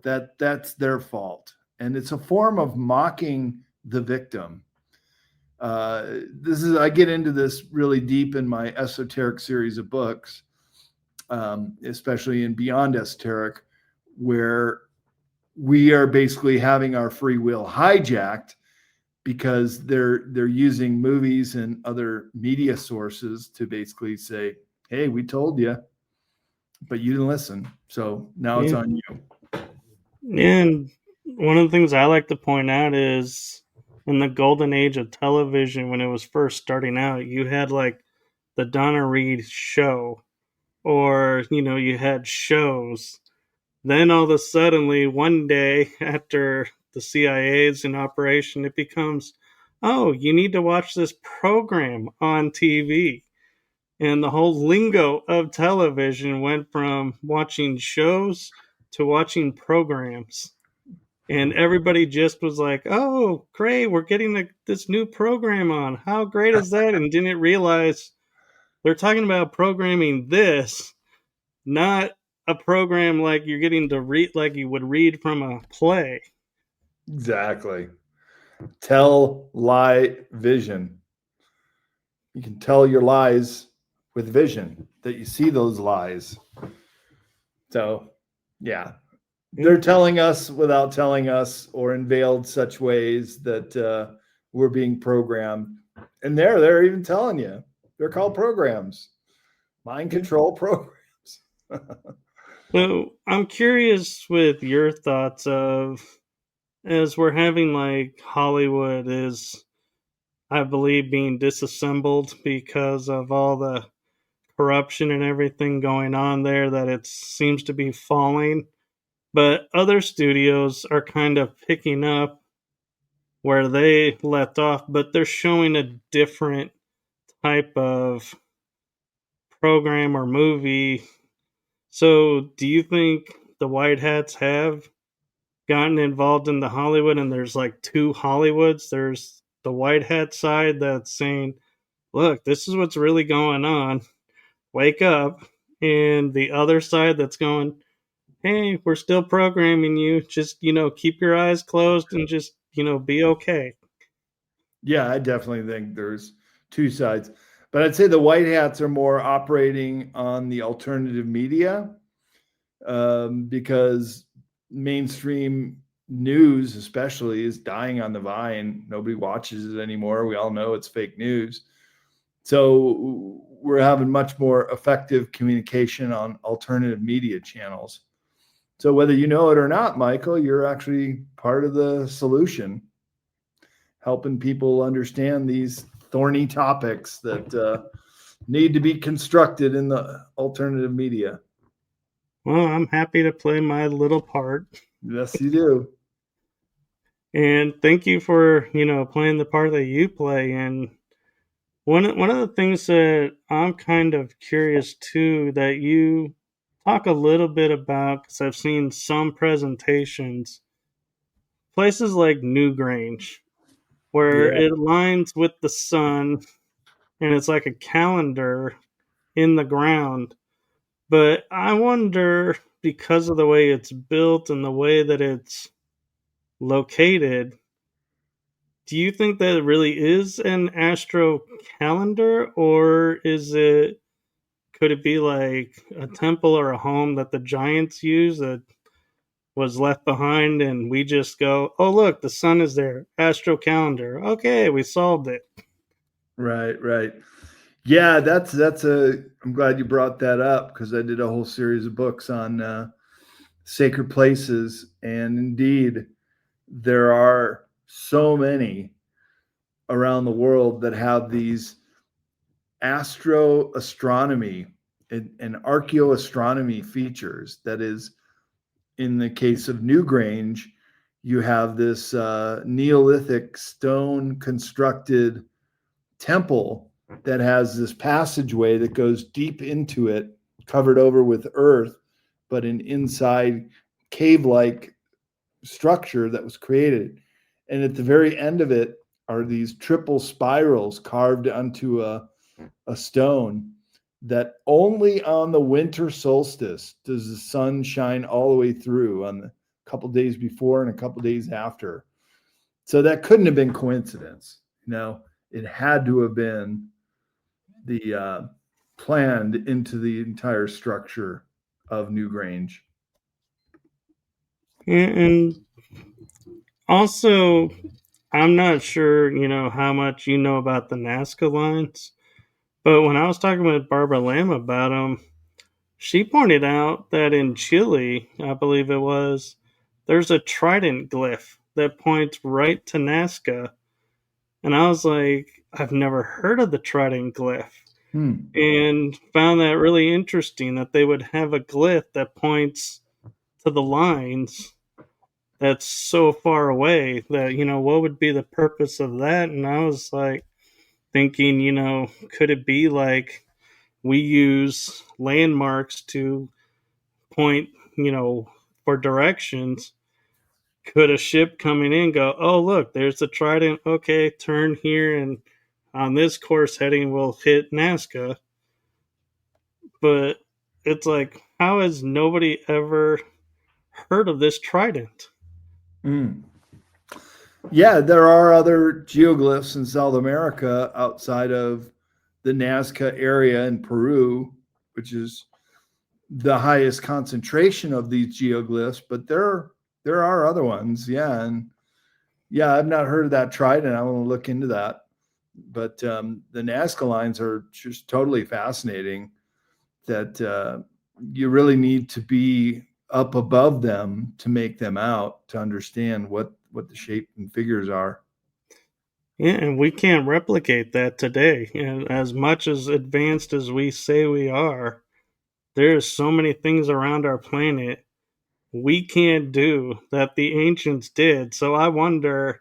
that's their fault. And it's a form of mocking the victim. I get into this really deep in my esoteric series of books, especially in Beyond Esoteric, where we are basically having our free will hijacked because they're using movies and other media sources to basically say, hey, we told you, but you didn't listen. So now it's on you. And one of the things I like to point out is in the golden age of television, when it was first starting out, you had like the Donna Reed show, or, you had shows. Then all of a sudden, one day after the CIA's in operation, it becomes, oh, you need to watch this program on TV. And the whole lingo of television went from watching shows to watching programs. And everybody just was like, oh, great, we're getting this new program on. How great is that? And didn't realize they're talking about programming this, not a program like you're getting to read, like you would read from a play. Exactly. Tell, lie, vision. You can tell your lies with vision, that you see those lies. So, yeah, they're telling us without telling us, or in veiled such ways that we're being programmed. And they're even telling you they're called programs, mind control programs. So I'm curious with your thoughts of, as we're having like Hollywood is, I believe, being disassembled because of all the corruption and everything going on there, that it seems to be falling. But other studios are kind of picking up where they left off, but they're showing a different type of program or movie. So, do you think the White Hats have gotten involved in the Hollywood, and there's like two Hollywoods? There's the White Hat side that's saying, look, this is what's really going on. Wake up. And the other side that's going, hey, we're still programming you. Just, keep your eyes closed and just, be okay. Yeah, I definitely think there's two sides. But I'd say the White Hats are more operating on the alternative media, because mainstream news, especially, is dying on the vine. Nobody watches it anymore. We all know it's fake news. So we're having much more effective communication on alternative media channels. So whether you know it or not, Michael, you're actually part of the solution, helping people understand these thorny topics that need to be constructed in the alternative media. Well, I'm happy to play my little part. Yes, you do. And thank you for, playing the part that you play. And one of the things that I'm kind of curious too, that you talk a little bit about, because I've seen some presentations, places like Newgrange, where Yeah. it aligns with the sun and it's like a calendar in the ground. But I wonder, because of the way it's built and the way that it's located, do you think that it really is an astro calendar, or could it be like a temple or a home that the giants use that was left behind and we just go, "Oh look, the sun is there. Astro calendar. Okay, we solved it." Right, right. Yeah, that's a. I'm glad you brought that up because I did a whole series of books on sacred places, and indeed, there are so many around the world that have these astroastronomy and archaeoastronomy features. That is, in the case of Newgrange, you have this Neolithic stone constructed temple that has this passageway that goes deep into it, covered over with earth, but an inside cave like structure that was created. And at the very end of it are these triple spirals carved onto a stone that only on the winter solstice does the sun shine all the way through on the couple days before and a couple days after. So that couldn't have been coincidence. It had to have been the planned into the entire structure of Newgrange. And also, I'm not sure, how much you know about the Nazca lines, but when I was talking with Barbara Lamb about them, she pointed out that in Chile, I believe it was, there's a trident glyph that points right to Nazca. And I was like, I've never heard of the trident glyph. And found that really interesting that they would have a glyph that points to the lines that's so far away that, what would be the purpose of that? And I was like thinking, could it be like we use landmarks to point, for directions? Could a ship coming in go, oh, look, there's the trident. Okay, turn here, and on this course heading, we'll hit Nazca. But it's like, how has nobody ever heard of this trident? Mm. Yeah, there are other geoglyphs in South America outside of the Nazca area in Peru, which is the highest concentration of these geoglyphs, but there are other ones. Yeah, and yeah, I've not heard of that trident. I want to look into that. But the Nazca lines are just totally fascinating. That you really need to be up above them to make them out to understand what the shape and figures are. Yeah, and we can't replicate that today. And as much as advanced as we say we are, there's so many things around our planet we can't do that the ancients did. So I wonder,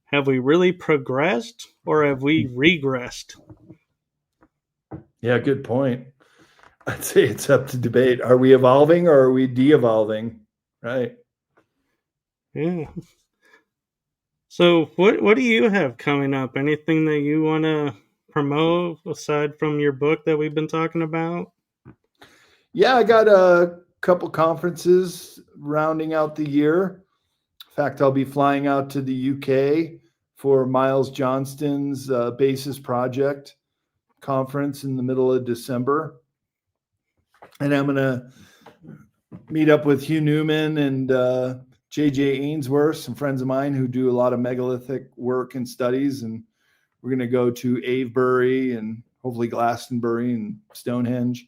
have we really progressed or have we regressed? Yeah, good point. I'd say it's up to debate. Are we evolving or are we de-evolving? Right. Yeah. So what do you have coming up? Anything that you want to promote aside from your book that we've been talking about? Yeah, I got a couple conferences rounding out the year. In fact, I'll be flying out to the UK for Miles Johnston's Basis Project conference in the middle of December. And I'm going to meet up with Hugh Newman and J.J. Ainsworth, some friends of mine who do a lot of megalithic work and studies. And we're going to go to Avebury and hopefully Glastonbury and Stonehenge.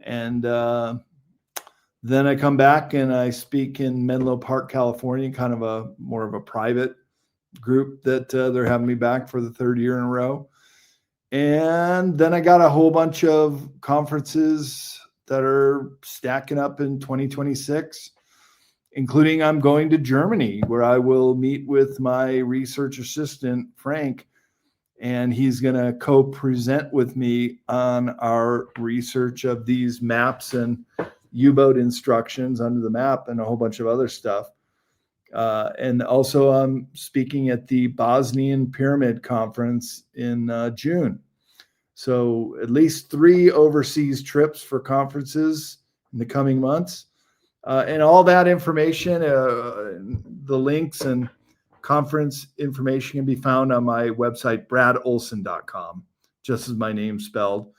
And then I come back and I speak in Menlo Park, California, kind of more of a private group that they're having me back for the third year in a row. And then I got a whole bunch of conferences that are stacking up in 2026, including I'm going to Germany, where I will meet with my research assistant, Frank, and he's going to co-present with me on our research of these maps and U-boat instructions under the map and a whole bunch of other stuff. And also I'm speaking at the Bosnian Pyramid Conference in June. So at least 3 overseas trips for conferences in the coming months. And all that information, the links and conference information can be found on my website, bradolsen.com, just as my name spelled.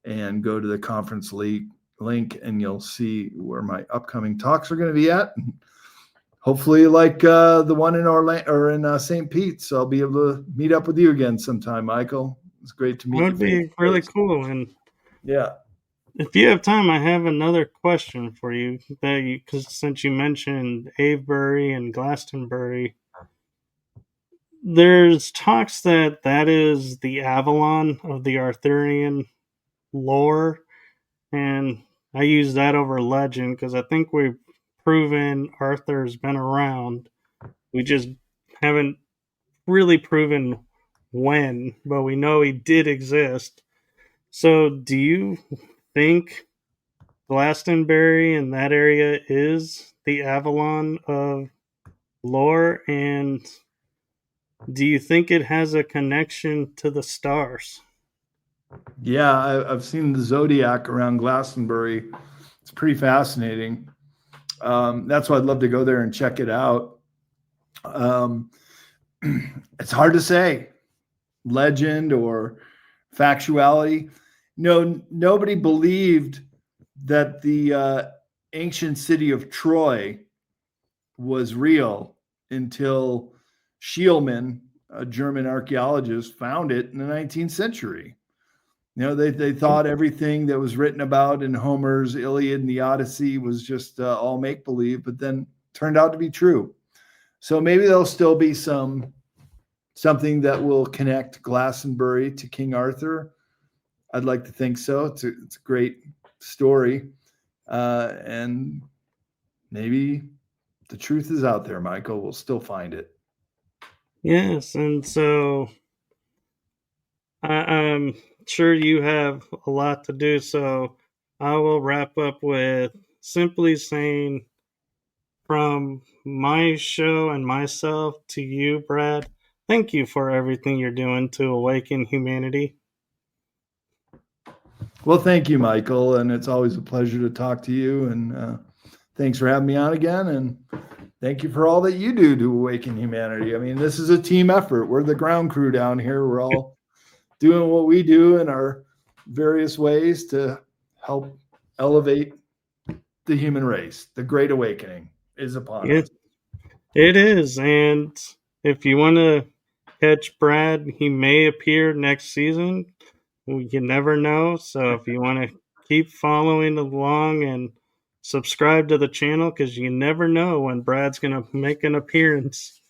And go to the conference link and you'll see where my upcoming talks are going to be at. Hopefully like the one in Orlando or in St. Pete. So I'll be able to meet up with you again sometime, Michael. It's great to That meet you would face be to really face. cool. And Yeah. if you have time, I have another question for you. Because since you mentioned Avebury and Glastonbury, there's talks that that is the Avalon of the Arthurian lore, and I use that over legend because I think we've proven Arthur's been around. We just haven't really proven when, but we know he did exist. So, do you think Glastonbury and that area is the Avalon of lore? And do you think it has a connection to the stars? Yeah, I've seen the zodiac around Glastonbury. It's pretty fascinating. That's why I'd love to go there and check it out. Um, it's hard to say, legend or factuality. No, nobody believed that the ancient city of Troy was real until Schielman, a German archaeologist, found it in the 19th century. They thought everything that was written about in Homer's Iliad and the Odyssey was just all make believe, but then turned out to be true. So maybe there'll still be something that will connect Glastonbury to King Arthur. I'd like to think so. It's a great story, and maybe the truth is out there, Michael. We'll still find it. Yes, and so I'm sure you have a lot to do, so I will wrap up with simply saying from my show and myself to you, Brad, thank you for everything you're doing to awaken humanity. Well, thank you, Michael, and it's always a pleasure to talk to you. And thanks for having me on again. And thank you for all that you do to awaken humanity. I mean, this is a team effort. We're the ground crew down here. We're all doing what we do in our various ways to help elevate the human race. The Great Awakening is upon us. Yes, it is. And if you want to catch Brad, he may appear next season. You never know. So if you want to keep following along and subscribe to the channel, because you never know when Brad's going to make an appearance.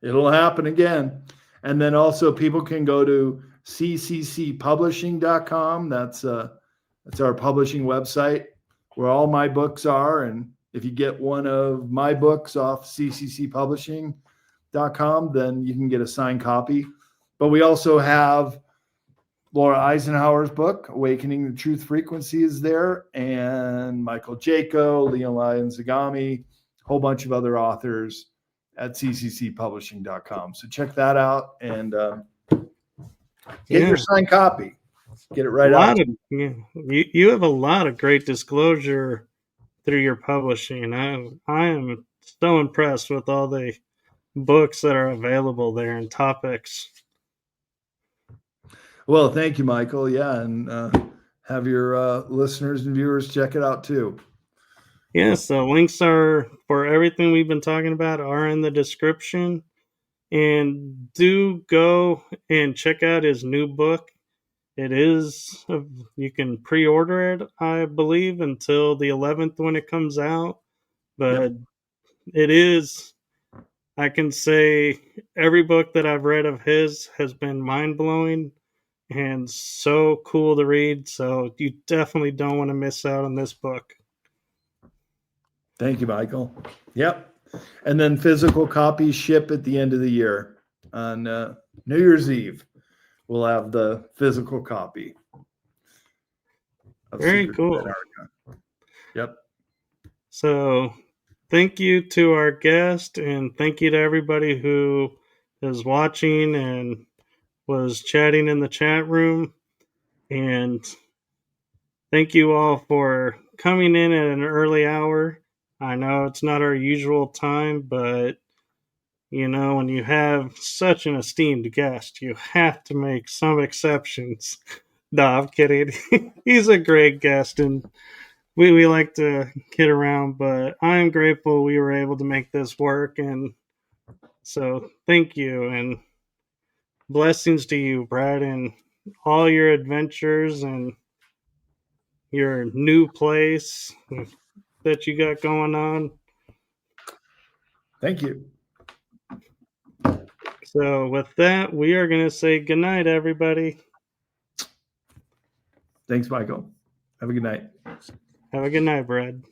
It'll happen again. And then also people can go to cccpublishing.com. That's our publishing website where all my books are. And if you get one of my books off cccpublishing.com, then you can get a signed copy. But we also have Laura Eisenhower's book, Awakening the Truth Frequency, is there, and Michael Jaco, Leon Lyon Zagami, a whole bunch of other authors at cccpublishing.com. So check that out and get your signed copy. Get it right out. You have a lot of great disclosure through your publishing. I am so impressed with all the books that are available there and topics. Well, thank you, Michael. Yeah, and have your listeners and viewers check it out too. Yes, the links are for everything we've been talking about are in the description. And do go and check out his new book. It is, you can pre-order it, I believe, until the 11th when it comes out. But it is, I can say, every book that I've read of his has been mind-blowing and so cool to read. So you definitely don't want to miss out on this book. Thank you, Michael. Yep. And then physical copies ship at the end of the year on New Year's Eve. We'll have the physical copy of Very Secret cool. Antarctica. Yep. So thank you to our guest and thank you to everybody who is watching and was chatting in the chat room. And thank you all for coming in at an early hour. I know it's not our usual time, but when you have such an esteemed guest, you have to make some exceptions. No, I'm kidding. He's a great guest, and we like to kid around, but I'm grateful we were able to make this work. And so thank you, and blessings to you, Brad, and all your adventures and your new place that you got going on. Thank you. So with that, we are going to say goodnight, everybody. Thanks, Michael. Have a good night. Have a good night, Brad.